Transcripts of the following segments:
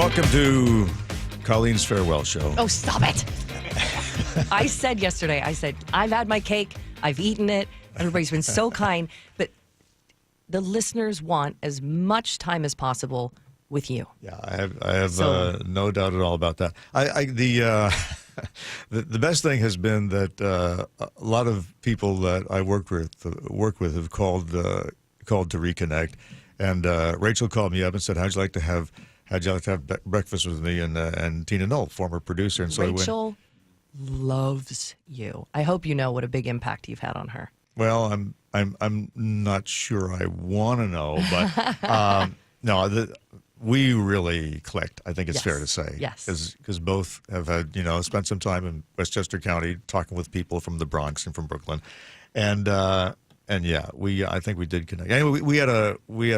Welcome to Colleen's Farewell Show. Oh, stop it. I said yesterday, I've had my cake, I've eaten it, everybody's been so kind, but the listeners want as much time as possible with you. Yeah, I have no doubt at all about that. The best thing has been that a lot of people that I work with have called to reconnect, and Rachel called me up and said, How'd you like to have breakfast with me and Tina Knoll, former producer? And so Rachel loves you. I hope you know what a big impact you've had on her. Well, I'm not sure I want to know, but no, we really clicked. I think it's fair to say. Yes. Because both have had, spent some time in Westchester County talking with people from the Bronx and from Brooklyn, and yeah, I think we did connect. Anyway, we had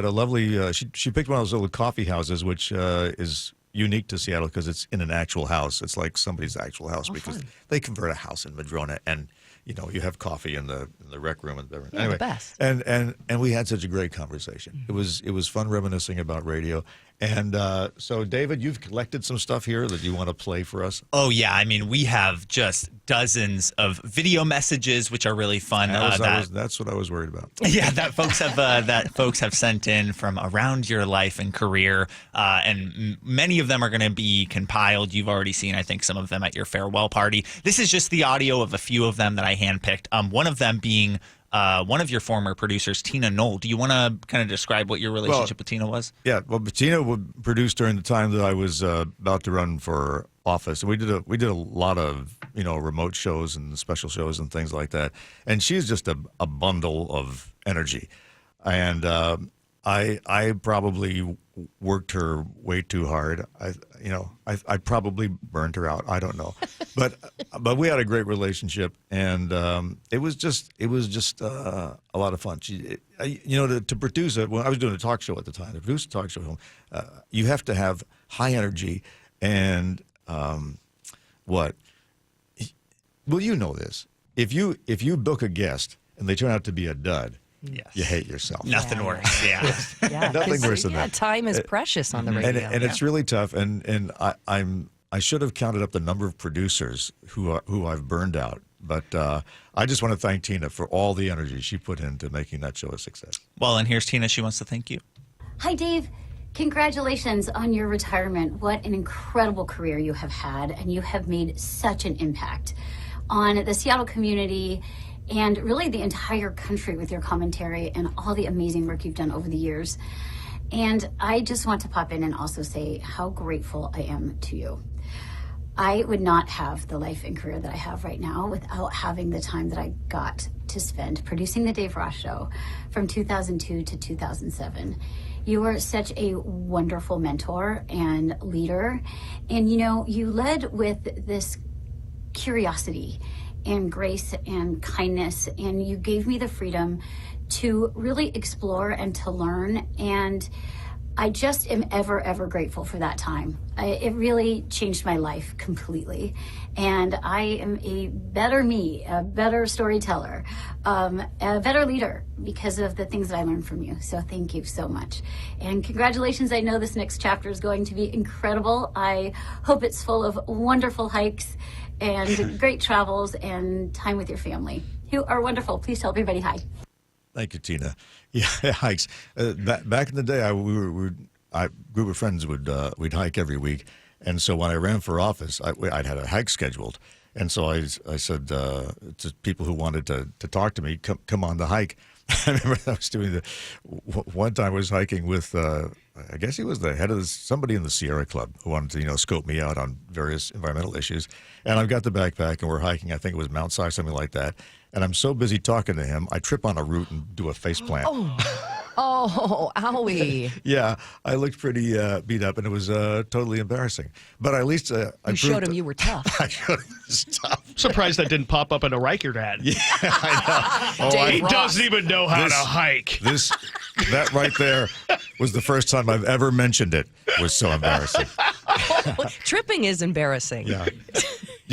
a lovely. She picked one of those little coffee houses, which is unique to Seattle because it's in an actual house. It's like somebody's actual house because fun. They convert a house in Madrona, and you have coffee in the rec room and everything. Anyway, the best. And we had such a great conversation. Mm-hmm. It was fun reminiscing about radio. And so, David, you've collected some stuff here that you want to play for us. Oh yeah, I mean, we have just dozens of video messages, which are really fun. That's what I was worried about. Yeah, that folks have sent in from around your life and career, and many of them are going to be compiled. You've already seen, I think, some of them at your farewell party. This is just the audio of a few of them that I handpicked. One of them being one of your former producers, Tina Knoll. Do you want to kind of describe what your relationship with Tina was? Yeah, well, Tina would produce during the time that I was about to run for office. And we did a lot of remote shows and special shows and things like that. And she's just a bundle of energy. And I probably worked her way too hard. I probably burned her out. I don't know, but we had a great relationship, and it was just a lot of fun. To produce it, when I was doing a talk show at the time, to produce a talk show, you have to have high energy and what? Well, you know this. If you book a guest and they turn out to be a dud. Yes. You hate yourself. Nothing worse. Yeah. Nothing worse than that. Time is precious on the radio. And it's really tough. And I should have counted up the number of producers who I've burned out. But I just want to thank Tina for all the energy she put into making that show a success. Well, and here's Tina. She wants to thank you. Hi, Dave. Congratulations on your retirement. What an incredible career you have had, and you have made such an impact on the Seattle community and really the entire country with your commentary and all the amazing work you've done over the years. And I just want to pop in and also say how grateful I am to you. I would not have the life and career that I have right now without having the time that I got to spend producing the Dave Ross Show from 2002 to 2007. You are such a wonderful mentor and leader. And you led with this curiosity and grace and kindness, and you gave me the freedom to really explore and to learn, and I just am ever grateful for that time. It really changed my life completely, and I am a better me, a better storyteller, a better leader because of the things that I learned from you. So thank you so much, and congratulations. I know this next chapter is going to be incredible. I hope it's full of wonderful hikes and great travels and time with your family, who are wonderful. Please tell everybody hi. Thank you, Tina. Yeah, hikes. Back in the day, a group of friends we'd hike every week, and so when I ran for office, I'd had a hike scheduled, and so I said to people who wanted to talk to me, come on the hike. I remember I was doing one time I was hiking with I guess he was the head of somebody in the Sierra Club who wanted to scope me out on various environmental issues, and I've got the backpack and we're hiking. I think it was Mount Si, something like that. And I'm so busy talking to him, I trip on a root and do a face plant. Oh, owie. Yeah, I looked pretty beat up, and it was totally embarrassing. But at least I showed him you were tough. I showed him I was tough. Surprised that didn't pop up in a Riker ad. Yeah, I know. He doesn't even know how to hike. That right there was the first time I've ever mentioned it. It was so embarrassing. Tripping is embarrassing. Yeah.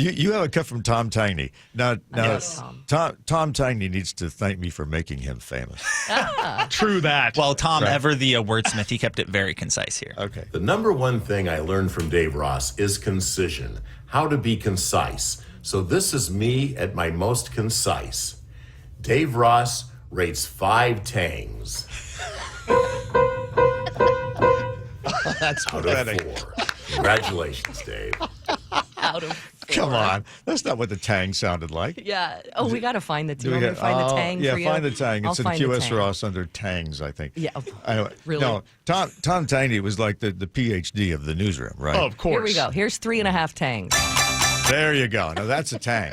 You have a cut from Tom Tangney. Now Yes. Tom Tangney needs to thank me for making him famous. True that. Well, Tom, ever the wordsmith, he kept it very concise here. Okay. The number one thing I learned from Dave Ross is concision, how to be concise. So this is me at my most concise. Dave Ross rates 5 tangs That's out pathetic. of 4. Congratulations, Dave. Out of 4. Come on. That's not what the tang sounded like. Yeah. Oh, we got to find the. Do you Do we want me to find the tang yeah, for you? find the tang. I'll It's in find the QS tang. Ross under tangs, I think. Yeah. Anyway, Really? No, Tom Tangney was like the PhD of the newsroom, right? of course. Here we go. Here's 3.5 tangs. There you go. Now that's a tang.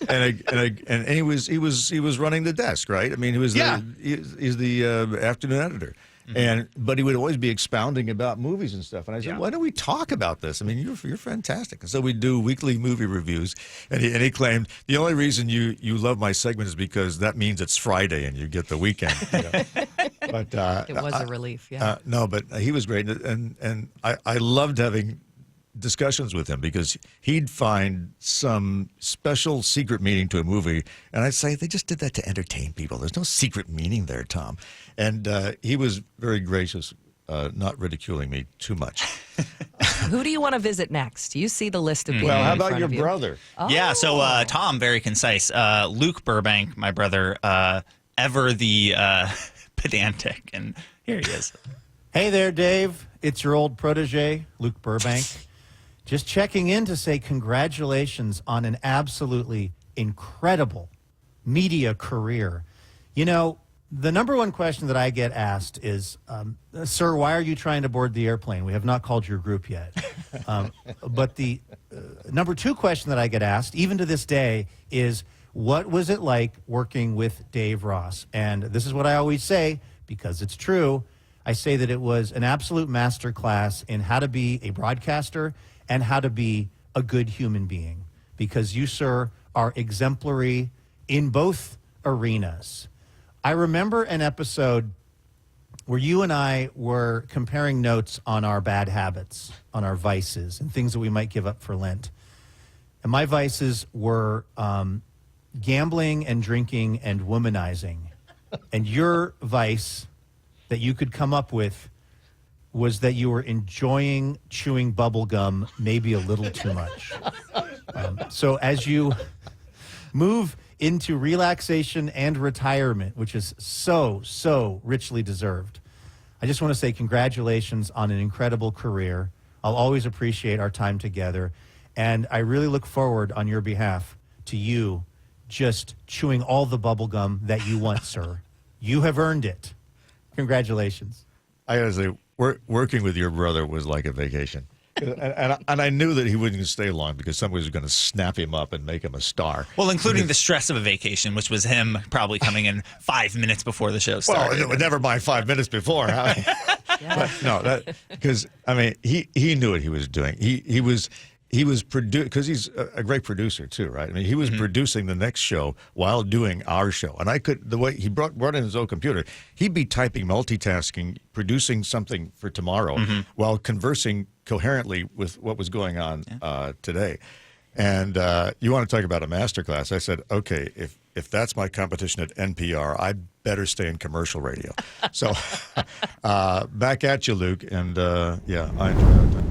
and he was running the desk, right? I mean, he was he's the afternoon editor. But he would always be expounding about movies and stuff. And I said, why don't we talk about this? I mean, you're fantastic. And so we do weekly movie reviews. And he claimed the only reason you love my segment is because that means it's Friday and you get the weekend. You know? But It was a relief. Yeah. no, but he was great, and I loved having discussions with him because he'd find some special secret meaning to a movie, and I'd say they just did that to entertain people. There's no secret meaning there, Tom. And he was very gracious, not ridiculing me too much. Who do you want to visit next? You see the list of people. Well, how in about front your of you. brother? Yeah, so Tom, very concise. Luke Burbank, my brother, ever the pedantic, and here he is. Hey there, Dave. It's your old protege, Luke Burbank. Just checking in to say congratulations on an absolutely incredible media career. You know, the number one question that I get asked is, sir, why are you trying to board the airplane? We have not called your group yet. But the number two question that I get asked, even to this day, is what was it like working with Dave Ross? And this is what I always say, because it's true. I say that it was an absolute masterclass in how to be a broadcaster and how to be a good human being, because you, sir, are exemplary in both arenas. I remember an episode where you and I were comparing notes on our bad habits, on our vices, and things that we might give up for Lent. And my vices were gambling and drinking and womanizing. And your vice that you could come up with was that you were enjoying chewing bubble gum maybe a little too much. So as you move into relaxation and retirement, which is so richly deserved, I just want to say congratulations on an incredible career. I'll always appreciate our time together. And I really look forward on your behalf to you just chewing all the bubble gum that you want, sir. You have earned it. Congratulations. I gotta say, working with your brother was like a vacation. And I knew that he wouldn't stay long because somebody was going to snap him up and make him a star. Well, including the stress of a vacation, which was him probably coming in 5 minutes before the show started. Well, never mind 5 minutes before. But no, because I mean, he knew what he was doing. He was because he's a great producer too, right? I mean, he was producing the next show while doing our show, and the way he brought in his own computer, he'd be typing, multitasking, producing something for tomorrow while conversing coherently with what was going on today. And you want to talk about a masterclass? I said, okay, if that's my competition at NPR, I better stay in commercial radio. So back at you, Luke, and I enjoyed our time.